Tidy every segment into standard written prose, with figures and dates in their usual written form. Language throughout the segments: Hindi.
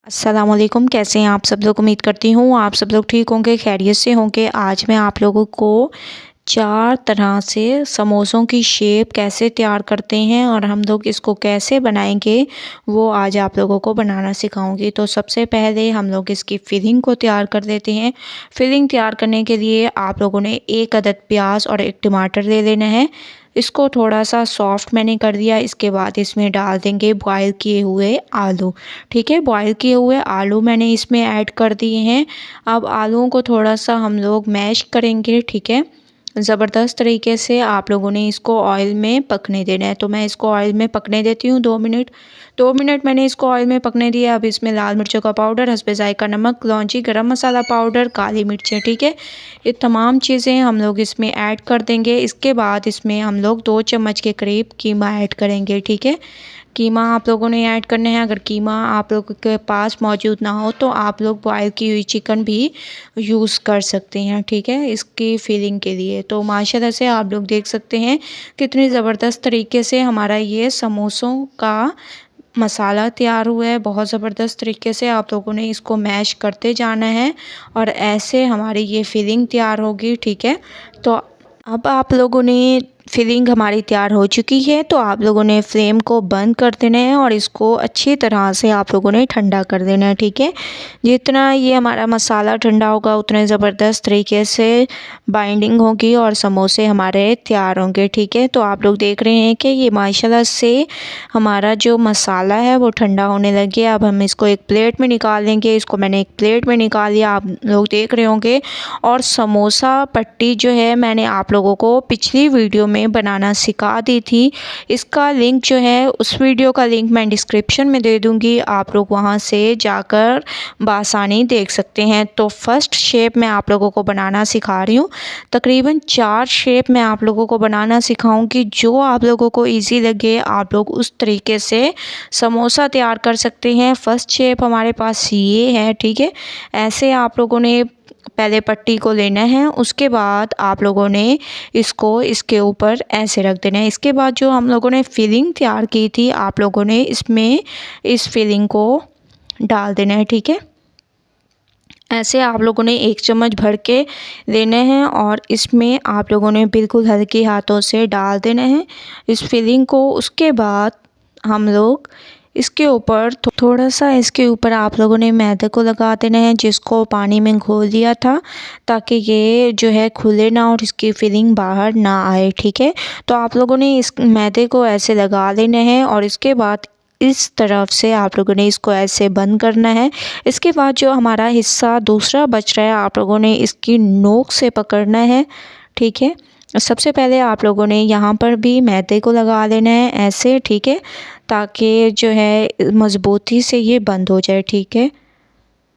अस्सलाम वालेकुम। कैसे हैं आप सब लोग? उम्मीद करती हूँ आप सब लोग ठीक होंगे, खैरियत से होंगे। आज मैं आप लोगों को 4 तरह से समोसों की शेप कैसे तैयार करते हैं और हम लोग इसको कैसे बनाएंगे वो आज आप लोगों को बनाना सिखाऊंगी। तो सबसे पहले हम लोग इसकी फिलिंग को तैयार कर देते हैं। फिलिंग तैयार करने के लिए आप लोगों ने 1 अदद प्याज और 1 टमाटर ले लेना है। इसको थोड़ा सा सॉफ्ट मैंने कर दिया। इसके बाद इसमें डाल देंगे बॉईल किए हुए आलू। ठीक है, बॉईल किए हुए आलू मैंने इसमें ऐड कर दिए हैं। अब आलूओं को थोड़ा सा हम लोग मैश करेंगे। ठीक है, ज़बरदस्त तरीके से आप लोगों ने इसको ऑयल में पकने देना है। तो मैं इसको ऑयल में पकने देती हूँ 2 मिनट मैंने इसको ऑयल में पकने दिया। अब इसमें लाल मिर्चों का पाउडर, हस्बे जायका नमक, कलौंजी, गरम मसाला पाउडर, काली मिर्चें। ठीक है, ये तमाम चीज़ें हम लोग इसमें ऐड कर देंगे। इसके बाद इसमें हम लोग 2 चम्मच के करीब कीमा ऐड करेंगे। ठीक है, कीमा आप लोगों ने ऐड करना है। अगर कीमा आप लोगों के पास मौजूद ना हो तो आप लोग बॉयल की हुई चिकन भी यूज़ कर सकते हैं। ठीक है, इसकी फिलिंग के लिए। तो माशाल्लाह से आप लोग देख सकते हैं कितनी ज़बरदस्त तरीके से हमारा ये समोसों का मसाला तैयार हुआ है। बहुत ज़बरदस्त तरीके से आप लोगों ने इसको मैश करते जाना है और ऐसे हमारी ये फिलिंग तैयार होगी। ठीक है, तो अब आप लोगों ने फिलिंग हमारी तैयार हो चुकी है। तो आप लोगों ने फ्लेम को बंद कर देना है और इसको अच्छी तरह से आप लोगों ने ठंडा कर देना है। ठीक है, जितना ये हमारा मसाला ठंडा होगा उतने ज़बरदस्त तरीके से बाइंडिंग होगी और समोसे हमारे तैयार होंगे। ठीक है, तो आप लोग देख रहे हैं कि ये माशाल्लाह से हमारा जो मसाला है वो ठंडा होने लग गया। अब हम इसको एक प्लेट में निकाल लेंगे। इसको मैंने एक प्लेट में निकाल लिया, आप लोग देख रहे होंगे। और समोसा पट्टी जो है मैंने आप लोगों को पिछली वीडियो में बनाना सिखा दी थी। इसका लिंक जो है, उस वीडियो का लिंक मैं डिस्क्रिप्शन में दे दूंगी, आप लोग वहां से जाकर बआसानी देख सकते हैं। तो फर्स्ट शेप मैं आप लोगों को बनाना सिखा रही हूँ। तकरीबन 4 शेप मैं आप लोगों को बनाना सिखाऊंगी। जो आप लोगों को इजी लगे आप लोग उस तरीके से समोसा तैयार कर सकते हैं। फर्स्ट शेप हमारे पास ये है। ठीक है, ऐसे आप लोगों ने पहले पट्टी को लेना है, उसके बाद आप लोगों ने इसको इसके ऊपर ऐसे रख देना है। इसके बाद जो हम लोगों ने फिलिंग तैयार की थी आप लोगों ने इसमें इस फिलिंग को डाल देना है। ठीक है, ऐसे आप लोगों ने 1 चम्मच भर के लेना है और इसमें आप लोगों ने बिल्कुल हल्के हाथों से डाल देना है इस फिलिंग को। उसके बाद हम लोग इसके ऊपर थोड़ा सा इसके ऊपर आप लोगों ने मैदे को लगा देना है, जिसको पानी में घोल दिया था ताकि ये जो है खुले ना और इसकी फिलिंग बाहर ना आए। ठीक है, तो आप लोगों ने इस मैदे को ऐसे लगा लेना है और इसके बाद इस तरफ से आप लोगों ने इसको ऐसे बंद करना है। इसके बाद जो हमारा हिस्सा दूसरा बच रहा है आप लोगों ने इसकी नोक से पकड़ना है। ठीक है, सबसे पहले आप लोगों ने यहाँ पर भी मैदे को लगा लेना है ऐसे। ठीक है, ताकि जो है मज़बूती से ये बंद हो जाए। ठीक है,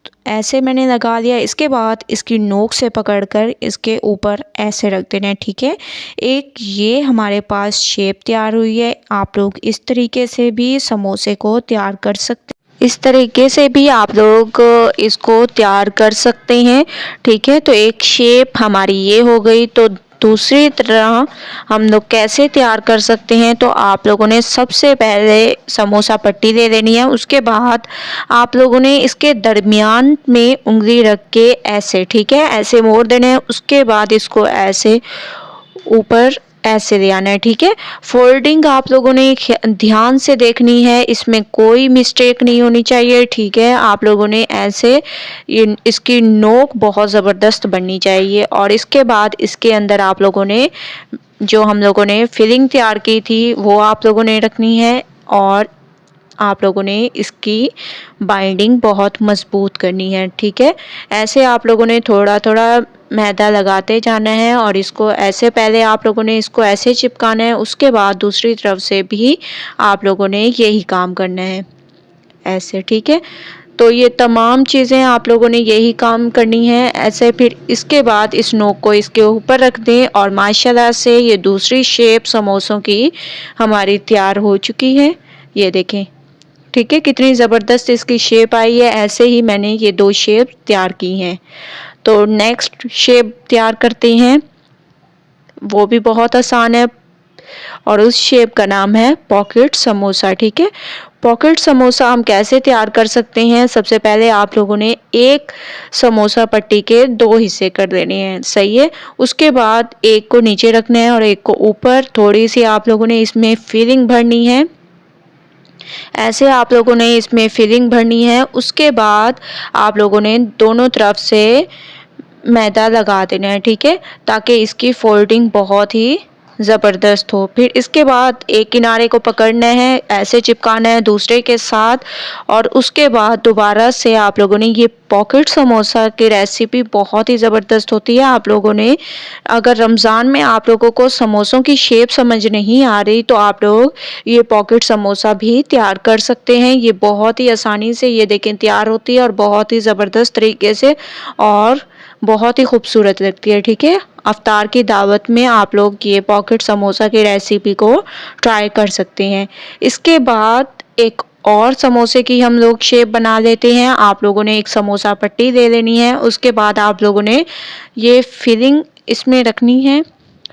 तो ऐसे मैंने लगा लिया। इसके बाद इसकी नोक से पकड़कर इसके ऊपर ऐसे रख देना है। ठीक है, एक ये हमारे पास शेप तैयार हुई है। आप लोग इस तरीके से भी समोसे को तैयार कर सकते हैं। इस तरीके से भी आप लोग इसको तैयार कर सकते हैं। ठीक है, तो एक शेप हमारी ये हो गई। तो दूसरी तरह हम लोग कैसे तैयार कर सकते हैं, तो आप लोगों ने सबसे पहले समोसा पट्टी ले लेनी है। उसके बाद आप लोगों ने इसके दरमियान में उंगली रख के ऐसे, ठीक है, ऐसे मोड़ देना है। उसके बाद इसको ऐसे ऊपर ऐसे ले आना है। ठीक है, फोल्डिंग आप लोगों ने ध्यान से देखनी है, इसमें कोई मिस्टेक नहीं होनी चाहिए। ठीक है, आप लोगों ने ऐसे इसकी नोक बहुत ज़बरदस्त बननी चाहिए और इसके बाद इसके अंदर आप लोगों ने जो हम लोगों ने फिलिंग तैयार की थी वो आप लोगों ने रखनी है और आप लोगों ने इसकी बाइंडिंग बहुत मज़बूत करनी है। ठीक है, ऐसे आप लोगों ने थोड़ा थोड़ा मैदा लगाते जाना है और इसको ऐसे पहले आप लोगों ने इसको ऐसे चिपकाना है। उसके बाद दूसरी तरफ से भी आप लोगों ने यही काम करना है ऐसे। ठीक है, तो ये तमाम चीज़ें आप लोगों ने यही काम करनी है ऐसे। फिर इसके बाद इस नोक को इसके ऊपर रख दें और माशाल्लाह से ये दूसरी शेप समोसों की हमारी तैयार हो चुकी है। ये देखें, ठीक है, कितनी ज़बरदस्त इसकी शेप आई है। ऐसे ही मैंने ये 2 शेप तैयार की हैं। तो नेक्स्ट शेप तैयार करते हैं, वो भी बहुत आसान है और उस शेप का नाम है पॉकेट समोसा। ठीक है, पॉकेट समोसा हम कैसे तैयार कर सकते हैं। सबसे पहले आप लोगों ने एक समोसा पट्टी के 2 हिस्से कर देने हैं, सही है। उसके बाद एक को नीचे रखना है और एक को ऊपर। थोड़ी सी आप लोगों ने इसमें फिलिंग भरनी है, ऐसे आप लोगों ने इसमें फिलिंग भरनी है। उसके बाद आप लोगों ने दोनों तरफ से मैदा लगा देना है, ठीक है, ताकि इसकी फोल्डिंग बहुत ही ज़बरदस्त हो। फिर इसके बाद एक किनारे को पकड़ना है, ऐसे चिपकाना है दूसरे के साथ, और उसके बाद दोबारा से आप लोगों ने ये पॉकेट समोसा की रेसिपी बहुत ही ज़बरदस्त होती है। आप लोगों ने अगर रमज़ान में आप लोगों को समोसों की शेप समझ नहीं आ रही तो आप लोग ये पॉकेट समोसा भी तैयार कर सकते हैं। ये बहुत ही आसानी से ये देखें तैयार होती है और बहुत ही ज़बरदस्त तरीके से और बहुत ही खूबसूरत लगती है, ठीक है। अफ्तार की दावत में आप लोग ये पॉकेट समोसा की रेसिपी को ट्राई कर सकते हैं। इसके बाद एक और समोसे की हम लोग शेप बना लेते हैं। आप लोगों ने एक समोसा पट्टी ले लेनी है, उसके बाद आप लोगों ने ये फिलिंग इसमें रखनी है,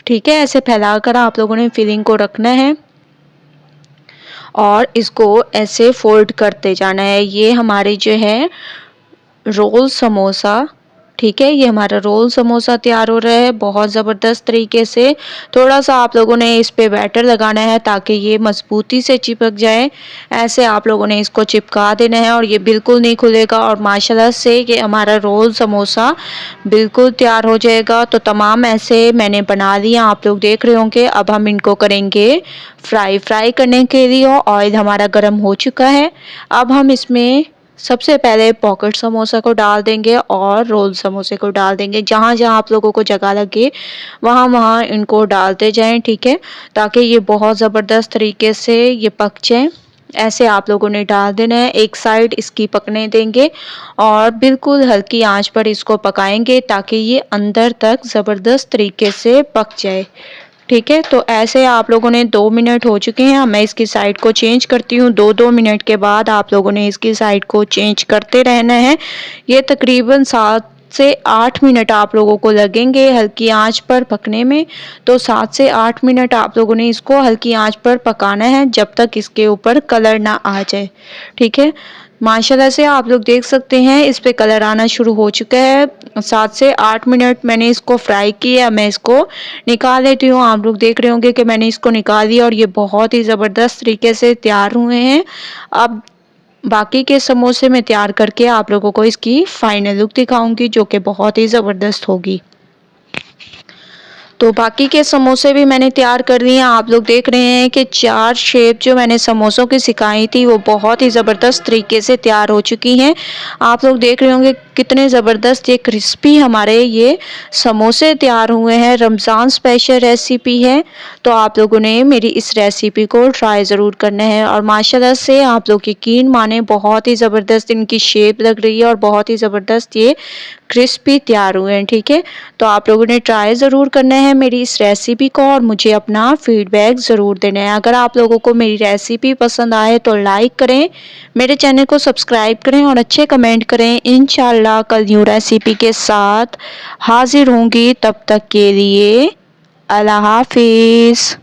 ठीक है। ऐसे फैलाकर आप लोगों ने फिलिंग को रखना है और इसको ऐसे फोल्ड करते जाना है। ये हमारी जो है रोल समोसा, ठीक है, ये हमारा रोल समोसा तैयार हो रहा है बहुत ज़बरदस्त तरीके से। थोड़ा सा आप लोगों ने इस पे बैटर लगाना है ताकि ये मजबूती से चिपक जाए। ऐसे आप लोगों ने इसको चिपका देना है और ये बिल्कुल नहीं खुलेगा और माशाल्लाह से ये हमारा रोल समोसा बिल्कुल तैयार हो जाएगा। तो तमाम ऐसे मैंने बना लिया, आप लोग देख रहे होंगे। अब हम इनको करेंगे फ्राई करने के लिए ऑयल हमारा गर्म हो चुका है। अब हम इसमें सबसे पहले पॉकेट समोसा को डाल देंगे और रोल समोसे को डाल देंगे। जहाँ जहाँ आप लोगों को जगह लगे वहाँ वहाँ इनको डालते जाएं, ठीक है, ताकि ये बहुत ज़बरदस्त तरीके से ये पक जाए। ऐसे आप लोगों ने डाल देना है। एक साइड इसकी पकने देंगे और बिल्कुल हल्की आंच पर इसको पकाएंगे ताकि ये अंदर तक ज़बरदस्त तरीके से पक जाए, ठीक है। तो ऐसे आप लोगों ने 2 मिनट हो चुके हैं। मैं इसकी साइड को चेंज करती हूँ। 2-2 मिनट के बाद आप लोगों ने इसकी साइड को चेंज करते रहना है। ये तकरीबन 7 से 8 मिनट आप लोगों को लगेंगे हल्की आंच पर पकने में। तो 7 से 8 मिनट आप लोगों ने इसको हल्की आंच पर पकाना है जब तक इसके ऊपर कलर ना आ जाए, ठीक है। माशाल्लाह से आप लोग देख सकते हैं इस पे कलर आना शुरू हो चुका है। 7 से 8 मिनट मैंने इसको फ्राई किया। मैं इसको निकाल लेती हूँ। आप लोग देख रहे होंगे कि मैंने इसको निकाल दिया और ये बहुत ही ज़बरदस्त तरीके से तैयार हुए हैं। अब बाकी के समोसे मैं तैयार करके आप लोगों को इसकी फाइनल लुक दिखाऊंगी जो कि बहुत ही ज़बरदस्त होगी। तो बाकी के समोसे भी मैंने तैयार कर लिए हैं। आप लोग देख रहे हैं कि 4 शेप जो मैंने समोसों की सिखाई थी वो बहुत ही ज़बरदस्त तरीके से तैयार हो चुकी हैं। आप लोग देख रहे होंगे कितने ज़बरदस्त ये क्रिस्पी हमारे ये समोसे तैयार हुए हैं। रमज़ान स्पेशल रेसिपी है, तो आप लोगों ने मेरी इस रेसिपी को ट्राई ज़रूर करना है। और माशाल्लाह से आप लोग यकीन माने बहुत ही ज़बरदस्त इनकी शेप लग रही है और बहुत ही ज़बरदस्त ये क्रिस्पी तैयार हुए हैं, ठीक है। तो आप लोगों ने ट्राई ज़रूर करना है मेरी इस रेसिपी को और मुझे अपना फीडबैक ज़रूर देना है। अगर आप लोगों को मेरी रेसिपी पसंद आए तो लाइक करें, मेरे चैनल को सब्सक्राइब करें और अच्छे कमेंट करें। इंशाल्लाह कल न्यू रेसिपी के साथ हाजिर होंगी। तब तक के लिए अल्लाह हाफिज़।